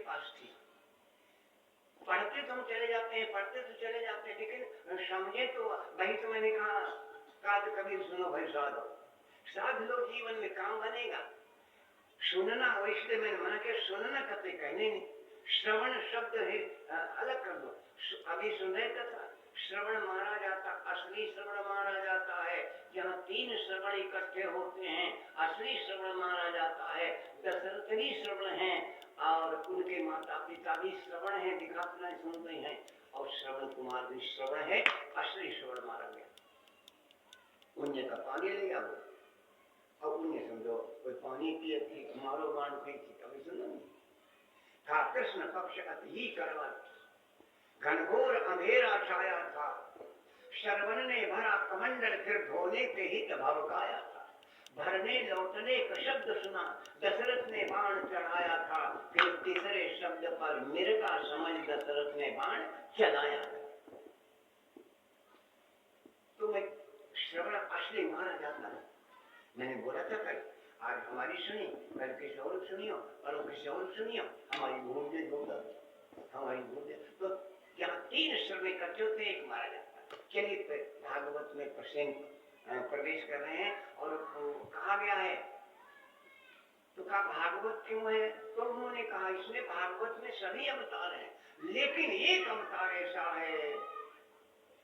पास थी। पढ़ते तो हम चले जाते हैं, पढ़ते तो चले जाते हैं, लेकिन समझे तो वही तो मैंने कहा कभी सुनो भाई साधो, साध लो, जीवन में काम बनेगा। सुनना हो इसलिए मैंने मना किया, सुनना कभी कहने नहीं, श्रवण शब्द है अलग कर दो। अभी सुन रहे कथा, श्रवण मारा जाता, असली श्रवण मारा जाता है जहाँ 3 श्रवण इकट्ठे होते हैं, असली श्रवण मारा जाता है। दशरथ भी श्रवण है और उनके माता पिता भी श्रवण है, दिखापना सुनते हैं, और श्रवण कुमार भी श्रवण है, असली श्रवण मारा गया। उन्हें का पानी ले आओ, अब उन्हें समझो कोई पानी पिए थी, मारो बाण फेंकी, कभी सुनो नहीं था। कृष्ण पक्ष अति करवा, घनघोर अंधेरा छाया था, श्रवण ने भरा कमंडल, फिर धोने पे हित भवकाया था। भरने लौटने का शब्द सुना, दशरथ ने बाण चढ़ाया था, फिर तीसरे शब्द पर मिर्गा समझ दशरथ ने बाण चलाया था। तो मैं श्रवण असली मारा जाता है। मैंने बोला था कल, आज हमारी सुनी, कल किसी और सुनियो, और किसी और सुनियो, हमारी भूल दे बोला, हमारी भूल दे। तो यहाँ 3 श्रवण इकट्ठे होते, एक मारा जाता है। चलिए भागवत में प्रवेश कर रहे हैं, और कहा गया है तो कहा भागवत क्यों है, तो उन्होंने कहा इसमें भागवत में सभी अवतार हैं, लेकिन एक अवतार ऐसा है,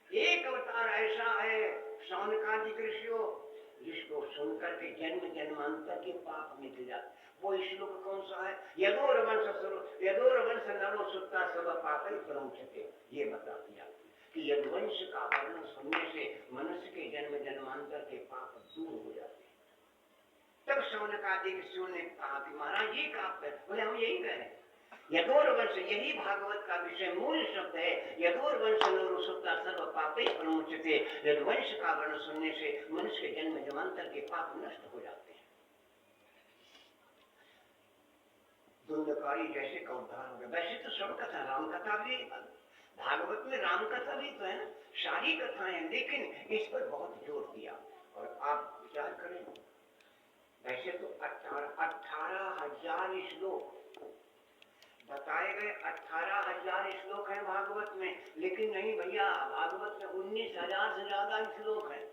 एक अवतार ऐसा है शौनकादिक ऋषियों, जिसको सुनकर के जन्म जन्मांतर के पाप मिट जाते। वो श्लोक कौन सा है, यदोर वंश नरो सुत्ता सब पापै प्रमुच्यते। ये बता दिया कि यदुवंश का वर्णन सुनने से मनुष्य के जन्म जन्मांतर के पाप दूर हो जाते हैं। तब शौनकादिक ऋषियों ने कहा कि महाराज ये कहा, बोले हम यही कह रहे हैं, यदोर वंश, यही भागवत का विषय मूल शब्द है, यदोर वंश नरो सुत्ता सर्व पापै प्रमुच्यते। यदुवंश का वर्णन सुनने से मनुष्य के जन्म जन्मांतर के पाप नष्ट हो जाते हैं। दुंदकारी जैसे का उद्धार हो गया। वैसे तो सब कथा, राम कथा भी, भागवत में राम कथा भी तो है ना, सारी कथाएं, लेकिन इस पर बहुत जोर दिया। और आप विचार करें, वैसे तो 18,000 श्लोक बताए गए, 18,000 श्लोक हैं भागवत में, लेकिन नहीं भैया, भागवत में 19,000 से ज्यादा श्लोक हैं।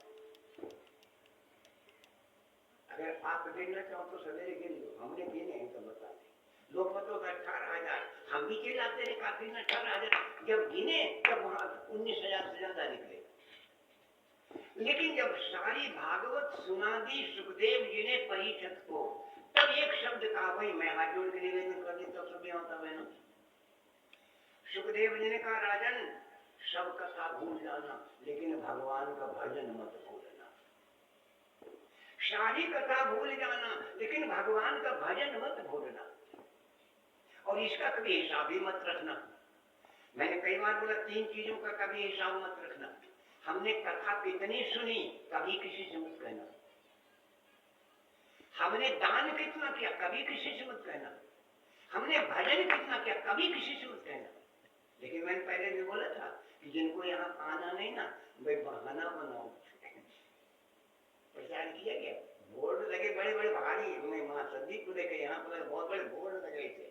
अगर आप गिनना चाहो तो सवेरे गिन लो, हमने गिने हैं तो बता दें। लोग बताओ 18,000, हम भी चिल्लाते रहे काफी 18,000, जब गिने तब वहां 19,000 से ज्यादा निकले। लेकिन जब सारी भागवत सुना दी सुखदेव जी ने परीक्षित को, तब एक शब्द कहा, भाई मैं हाथ जोड़ के निवेदन कर दी, तब सभी होता बहनों। सुखदेव जी ने कहा, राजन सब कथा भूल जाना, लेकिन भगवान का भजन मत भूलना। सारी कथा भूल जाना, लेकिन भगवान का भजन मत भूलना, और इसका कभी हिसाब भी मत रखना। मैंने कई बार बोला, 3 चीजों का कभी हिसाब मत रखना। हमने कथा कितनी सुनी, कभी किसी से मत कहना। हमने दान कितना किया, कभी किसी से मत कहना। हमने भजन कितना किया, कभी किसी से मत कहना। लेकिन मैंने पहले भी बोला था कि जिनको यहाँ आना नहीं ना, वे बहाना बनाओ। प्रचार किया गया, बोर्ड लगे बड़े बड़े भारी, मैं माँ सदी को लेकर यहाँ पर बहुत बड़े बोर्ड लगे थे।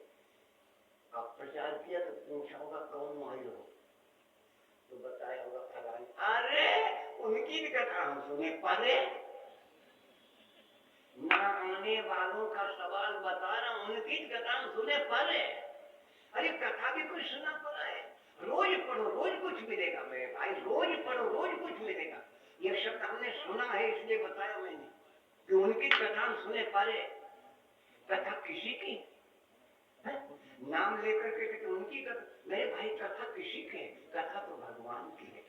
अब प्रचार किया तो पूछा होगा कौन आई हो, तो बताया होगा फलानी। अरे उनकी भी कथा हम सुने, पढ़े ना आने वालों का सवाल बता रहा, उनकी कथा हम सुने पढ़े। अरे कथा भी कुछ सुना पड़ा है, रोज पढ़ो रोज कुछ मिलेगा मेरे भाई, रोज पढ़ो रोज कुछ मिलेगा। ये शब्द हमने सुना है, इसलिए बताया मैंने कि उनकी कथा हम सुने पढ़े। कथा किसी की है? नाम लेकर के उनकी कथा, मेरे भाई कथा किसी की है? कथा तो भगवान की है।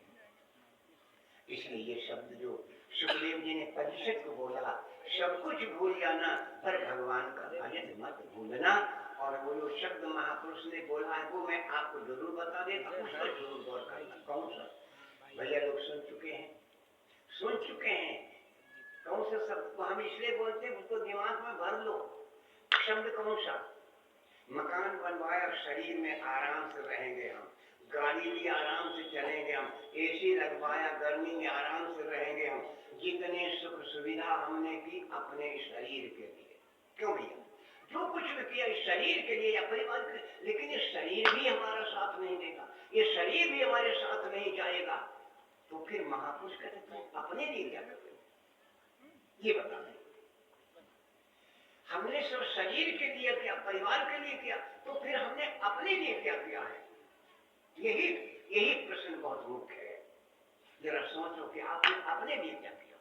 इसलिए ये शब्द जो सुखदेव जी ने परीक्षित को बोला, सब कुछ भूल जाना पर भगवान का भजन मत भूलना, और वो जो शब्द महापुरुष ने बोला है वो मैं आपको जरूर बता देता हूँ, उस पर जरूर गौर करना। कौन सा? भैया लोग सुन चुके हैं, सुन चुके हैं। कौन सा शब्द को हम इसलिए बोलते हैं, उसको दिमाग में भर लो। शब्द कौन सा? मकान बनवाया, शरीर में आराम से रहेंगे हम, गाड़ी भी आराम से चलेंगे हम, एसी लगवाया, गर्मी में आराम से रहेंगे हम। जितने सुख सुविधा हमने की अपने शरीर के लिए, क्यों भैया? जो कुछ भी किया इस शरीर के लिए या परिवार के लिए, लेकिन ये शरीर भी हमारा साथ नहीं देगा, ये शरीर भी हमारे साथ नहीं जाएगा, तो फिर महापुरुष कहते तुम अपने लिए क्या करते हो ये बता दें। हमने सिर्फ शरीर के लिए किया, परिवार के लिए किया, तो फिर हमने अपने लिए क्या किया है? यही यही प्रश्न बहुत मुख्य है। जरा सोचो कि आपने अपने लिए क्या किया।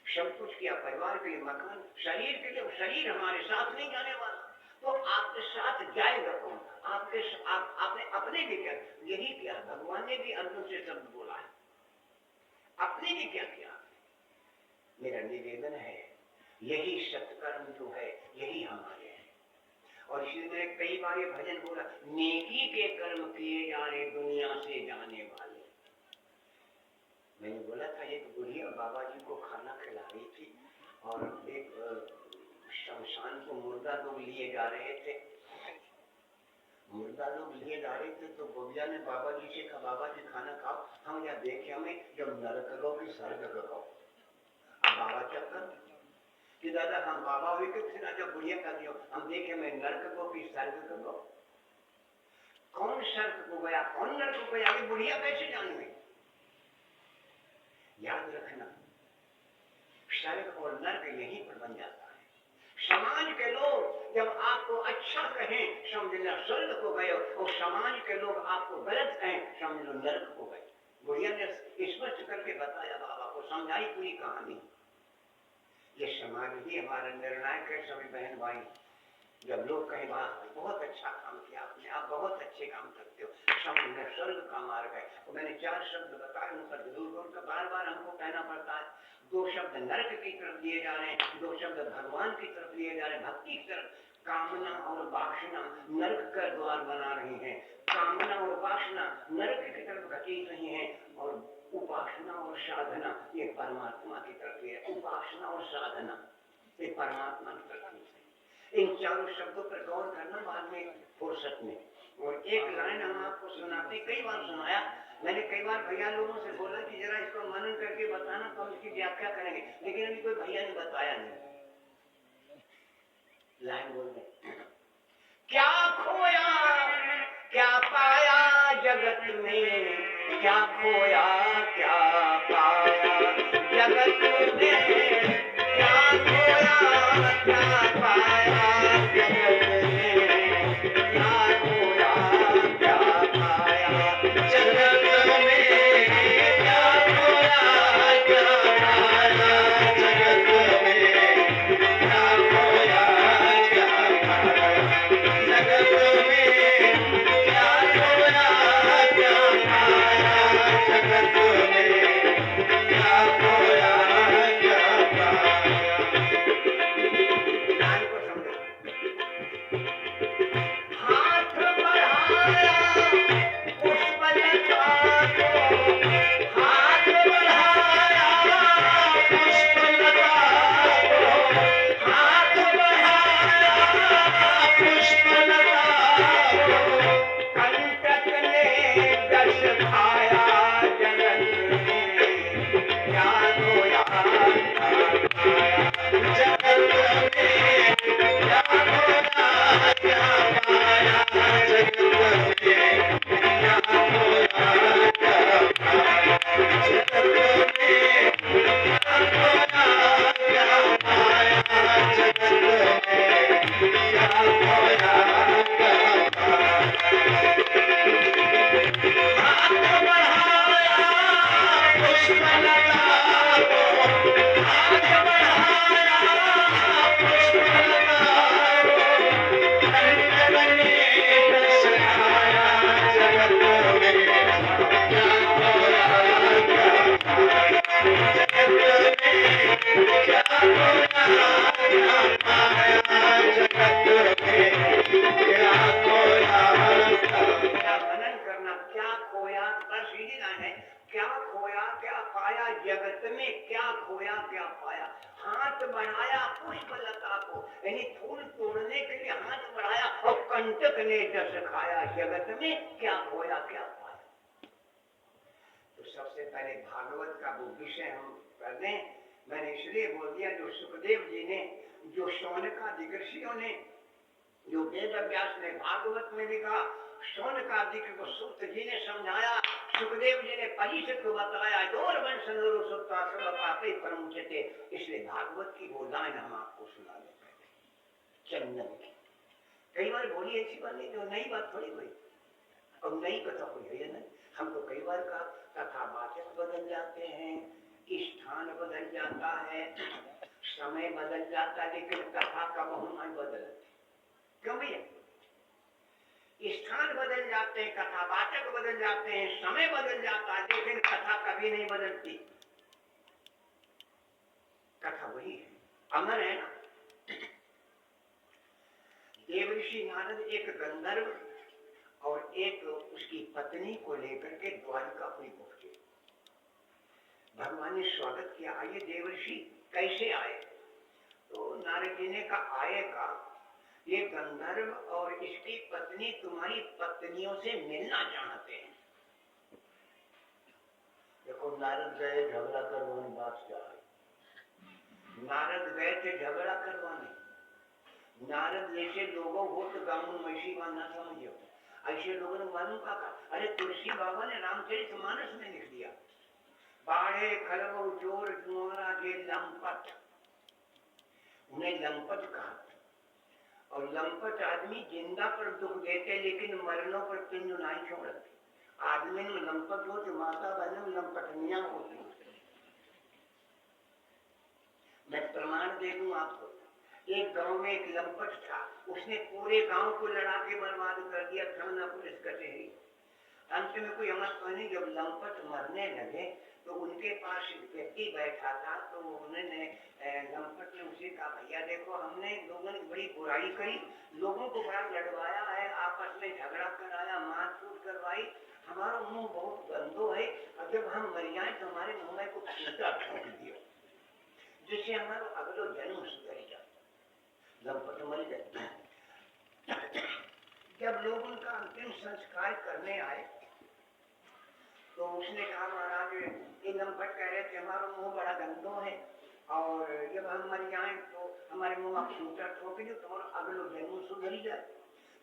सब कुछ किया परिवार के लिए, मकान, शरीर के लिए, शरीर हमारे साथ नहीं जाने वाला, तो आपके साथ जाएगा कौन? आपने अपने लिए क्या? यही किया। भगवान ने भी अर्जुन से शब्द बोला है, अपने लिए क्या किया? मेरा निवेदन है यही सत्कर्म जो है यही हमारे हैं। और इसलिए मैंने कई बार ये भजन बोला, नेकी के कर्म किए जा रहे दुनिया से जाने वाले। मैंने बोला था एक बुढ़िया बाबा जी को खाना खिला रही थी और एक शमशान को मुर्दा लोग लिए जा रहे थे, मुर्दा लोग लिए जा रहे थे, तो बुढ़िया ने बाबा जी से कहा बाबा जी खाना खाओ, हम यहाँ देखे हमें जब नरक गो कि स्वर्ग गो। अब बाबा क्या कर कि दादा हम बाबा हुए कि जब बुढ़िया कर दियो, हम देखे मैं नरक को कि स्वर्ग को। कौन स्वर्ग को गया कौन नरक को गया, ये बुढ़िया कैसे जानवे? याद रखना स्वर्ग और नरक यहीं पर बन जाता है। समाज के लोग जब आपको अच्छा कहें समझ लो स्वर्ग को गए, और समाज के लोग आपको गलत कहें समझ लो नरक को गए। बुढ़िया ने स्पष्ट करके बताया, बाबा को समझाई पूरी कहानी। ये समाज ही हमारा निर्णायक है। सभी बहन भाई, जब लोग कहें बहुत अच्छा काम किया आपने, आप बहुत अच्छे काम करते हो, समझ स्वर्ग का मार्ग है। तो मैंने 4 शब्द बताए, उनका जरूर उनका बार बार हमको कहना पड़ता है। 2 शब्द नरक की तरफ लिए जा रहे हैं, 2 शब्द भगवान की तरफ लिए जा रहे हैं, भक्ति की तरफ। कामना और वासना नरक का द्वार बना रही है, कामना और वासना नरक की तरफ घसीट रही है, और उपासना और साधना ये परमात्मा की तरफ है। उपासना और साधना ये परमात्मा की तरफ है। इन 4 शब्दों पर गौर करना बाद में फुर्सत में। और एक लाइन हम आपको सुनाते, कई बार सुनाया मैंने, कई बार भैया लोगों से बोला कि जरा इसको मनन करके बताना तो हम इसकी व्याख्या करेंगे, लेकिन अभी कोई भैया ने बताया नहीं। लाइन बोल रहे, क्या खोया क्या पाया जगत में, क्या खोया क्या पाया जगत में, क्या खोया क्या पाया जगत में, क्या खोया क्या पाया जगत में, क्या खोया क्या पाया जगत में, क्या खोया क्या पाया जगत में, क्या खोया क्या पाया जगत में, क्या खोया क्या पाया। ध्यान को समझो। हाथ बढ़ाया पुष्पलता को, हाथ बढ़ाया पुष्पलता को, हाथ बढ़ाया पुष्पलता को, कंटक ने दर्श खाया जगत में, क्या खोया क्या पाया जगत में, क्या खोया क्या पाया जगत में, क्या खोया क्या पाया जगत में, क्या खोया क्या पाया जगत में, क्या खोया क्या पाया। हाथ बढ़ाया पुष्पलता को, हाथ बढ़ाया पुष्पलता को, कंटक ने दर्श खाया जगत में, क्या खोया क्या पाया जगत में, क्या खोया क्या पाया जगत में, क्या खोया क्या। मनन करना, क्या खोया का सीधी लाइन है, क्या खोया क्या पाया जगत में, क्या खोया क्या पाया। हाथ बढ़ाया पुष्पलता को, यानी फूल तोड़ने के लिए हाथ बढ़ाया, और कंटक ने दर्श खाया जगत में, क्या खोया क्या पाया। तो सबसे पहले भागवत का वो विषय हम कर दें। मैंने इसलिए बोल दिया, जो सुखदेव जी ने, जो शौनकादि ऋषियों ने जो वेद व्यास ने भागवत में लिखा, शौनकादिक को सूत जी ने समझाया, सुखदेव जी ने परीक्षित को बताया, डोर वंश नरो सुता सब पापे परम उचिते। इसलिए भागवत की वो लाइन हम आपको सुना देते हैं चंदन की। कई बार बोली ऐसी बात नहीं, जो नई बात थोड़ी हुई और नई कथा हुई है ना। हम तो कई बार कहा कथावाचक बदल जाते हैं, स्थान बदल जाता है, समय बदल जाता है, लेकिन कथा का बहुमत बदलती। क्यों भैया? स्थान बदल जाते हैं, कथावाचक बदल जाते हैं, समय बदल जाता है, लेकिन कथा कभी नहीं बदलती। कथा वही है, अमर है ना। देवर्षि नारद एक गंधर्व और एक उसकी पत्नी को लेकर के द्वारिकापुरी पहुंचे। भगवान ने स्वागत किया, आइए देवर्षि। कैसे आए? तो नारद जी ने कहा, आएगा ये गंधर्व और इसकी पत्नी तुम्हारी पत्नियों से मिलना चाहते हैं। देखो नारद गए झगड़ा करवाने, बात क्या है। नारद गए थे झगड़ा करवाने। नारद जैसे लोगों हो तो गांव में मैसी बात ना समझो। ऐसे लोगों ने मालूम कहा, अरे तुलसी बाबा ने रामचरितमानस में लिख दिया, बाढ़े खलबो चोर जुआरा जे लंपट, उन्हें लंपट कहा। और लंपट आदमी जिंदा पर दुख देते, लेकिन मरनों पर पिंड नहीं छोड़ते। आदमी में लंपट हो तो माता बहन में लंपटनिया होती। मैं प्रमाण दे दूं आपको। एक गांव में एक लंपट था, उसने पूरे गांव को लड़ा के बर्बाद कर दिया, थाना पुलिस कचहरी। अंत में कोई अमर कहने, जब लंपट मरने लगे तो उनके पास एक व्यक्ति बैठा था, तो उन्होंने लंपट ने उसे कहा, भैया देखो हमने लोगों ने बड़ी बुराई करी, लोगों को बड़ा लड़वाया है, आपस में झगड़ा कराया, मारपीट करवाई, हमारा मुंह बहुत गंदो है, और जब हम मर जाए तो हमारे मुंह में कुछ छूटा ठोक दियो, जिससे हमारा अगलो जन्म सुधर जाए। लंपट मर गए। जब लोग उनका अंतिम संस्कार करने आए तो उसने कहा, महाराज ये लंपट कह रहे थे हमारा मुंह बड़ा गंदो है, और जब हम मर जाए तो हमारे मुंह में खूंटा ठोक दो तो अगलो जन्म सुधर जाए।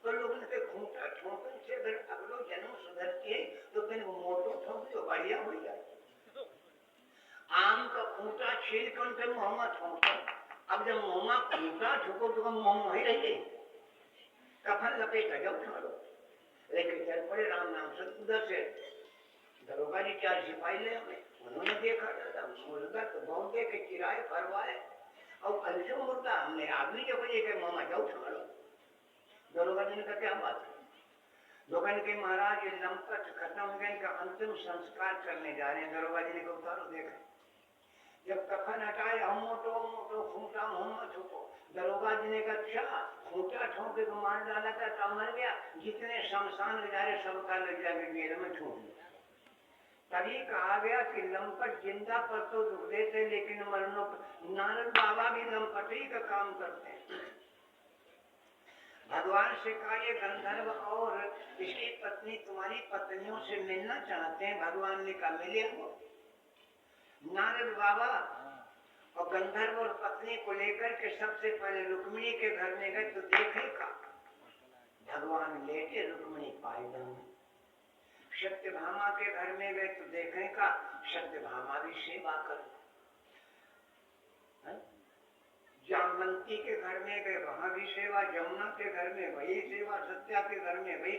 तो लोगों ने खूंटा ठोकने से अगर अगलो जन्म सुधरते तो फिर मोटो ठोक दो, बढ़िया हो जाए। आम का खूंटा छील कर उनके मुंह में ठोको, अब जब मुंह में खूंटा ठोको तो मुंह ही रह गई, कफन लपेट जब ठोलो, लेकिन चल पड़े राम नाम से। उधर से दरोगा जी 4 सिपाही ले आए, उन्होंने देखा था मुर्गा तो बहुत देखे किराए फरवाए, और अलसो मुर्गा हमने आदमी के वजह के मामा जाओ ठहरो। दरोगा जी ने कहा क्या बात है? लोगों ने कहा महाराज ये लंपट खत्म हो गया, इनका अंतिम संस्कार करने जा रहे हैं। दरोगा जी ने कहा उतारो देखा। जब कफन हटाए, हम मोटो मोटो खूंटा मुंह में ठोको। दरोगा जी ने कहा अच्छा, खूंटा ठोके को मार डाला था तो मर गया, जितने शमशान ले जा रहे सबका लग जाके जेल में ठोक दिया। तभी कहा गया कि लंपट जिंदा पर तो दुख देते, लेकिन मरनों पर। नारद बाबा भी लंपट ही का काम करते हैं। भगवान से कहा ये गंधर्व और इसकी पत्नी तुम्हारी पत्नियों से मिलना चाहते हैं। भगवान ने कहा मिले हो। नारद बाबा और गंधर्व और पत्नी को लेकर के सबसे पहले रुक्मिणी के घर में गए तो देखे का भगवान लेटे रुक्मिणी पायदान में। सत्यभामा के घर में गए तो देखने का सत्यभामा भी सेवा कर। जामवंती के घर में गए वहां भी सेवा, जमुना के घर में वही सेवा, सत्या के घर में वही।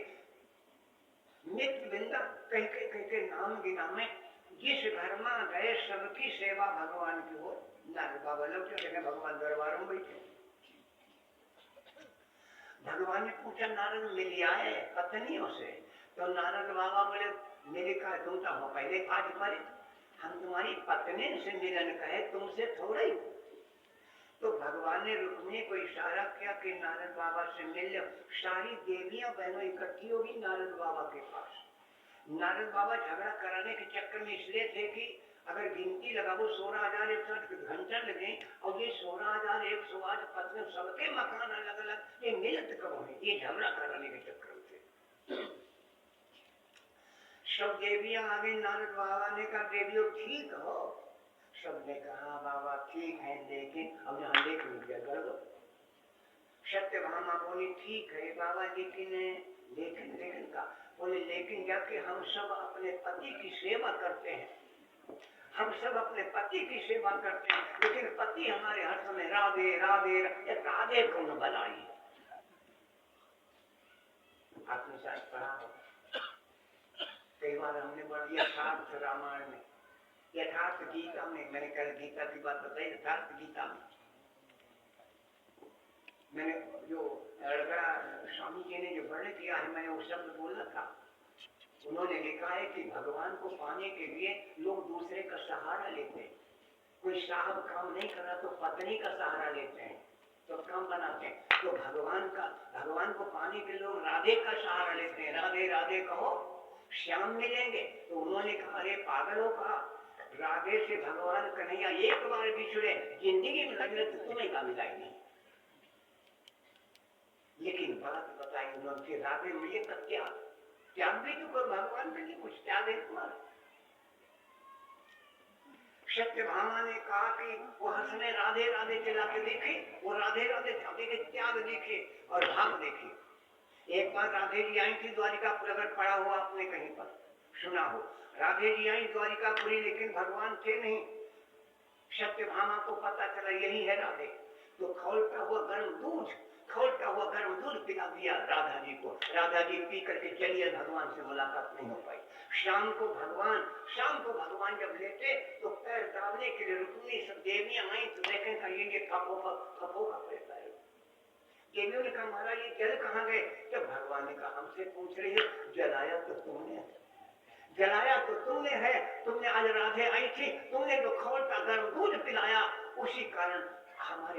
नित्य बिंदा कह के नाम गिना में जिस घर में गए सबकी सेवा भगवान की हो। नारद बाबा लोग देखे भगवान दरबारों में बैठे। भगवान ने पूछा नारद मिल आए पत्नियों से? तो नारद बाबा बोले मेरे कहा तुम तो पहले आज पर हम तुम्हारी पत्नी से मिलन कहे, तुमसे थोड़े। तो भगवान ने रुक्मिणी को इशारा किया कि नारद बाबा से मिल लो। सारी देवियां बहनों इकट्ठी होगी नारद बाबा के पास। नारद बाबा झगड़ा कराने के चक्कर में इसलिए थे कि अगर गिनती लगाओ 16,108 घंटा लगे, और ये 16,108 पत्नी सबके मकान अलग अलग, ये मिलत कब है? ये झगड़ा कराने के चक्कर में थे। सब देवियां आ गई। नारद बाबा ने कहा देवियों ठीक हो? सबने कहा बाबा ठीक है, लेकिन अब यहाँ लेख लिख कर दो। सत्यभामा बोली ठीक है बाबा, लेकिन लेकिन लेकिन का बोले, लेकिन जाके हम सब अपने पति की सेवा करते हैं, हम सब अपने पति की सेवा करते हैं, लेकिन पति हमारे हर समय राधे राधे राधे को न बनाई। आपने शायद पढ़ा हो, कई बार हमने पढ़ा यथार्थ रामायण में, यथार्थ गीता में, मैंने कल गीता की बात बताई, यथार्थ गीता में मैंने जो स्वामी जी ने जो वर्णन किया है, मैंने वो शब्द बोला था। उन्होंने लिखा है कि भगवान को पाने के लिए लोग दूसरे का सहारा लेते हैं। कोई साहब काम नहीं कर रहा तो पत्नी का सहारा लेते हैं, तो काम बनाते हैं। तो भगवान को पाने के लोग राधे का सहारा लेते हैं, राधे राधे कहो श्याम मिलेंगे। तो उन्होंने कहा अरे पागलों का, राधे से भगवान कन्हैया एक बार बिछड़े, जिंदगी में लगे तो तुम्हें का मिलाई नहीं। लेकिन बात बताई उन्होंने कि राधे मिले तो त्याग भी तो कर, भगवान के लिए कुछ त्याग है तुम्हारा। सत्यभामा ने कहा कि वो हंसने राधे राधे चला के देखे, वो राधे राधे चलाते के त्याग देखे और भाव देखे। एक बार राधे जी आई थी द्वारिकापुर, अगर पढ़ा हुआ आपने कहीं पर सुना हो, राधे जी आई द्वारिकापुरी, लेकिन भगवान थे नहीं। सत्यभामा को पता चला यही है राधे, तो खौलता हुआ गर्म दूध पिला दिया राधा जी को। राधा जी पी करके चलिए, भगवान से मुलाकात नहीं हो पाई। शाम को भगवान जब लेते तो पैर डालने के लिए रुक्मिणी सब देवियां आई, तो देखें का ये कपो का पैर है। देवियों ने कहा महाराज ये जल कहाँ गए? जब भगवान ने कहा हमसे पूछ रही है, जलाया तो तुमने है, तुमने आज राधे आई थी, तुमने तो खौलता गर्म दूध पिलाया, उसी कारण हमारे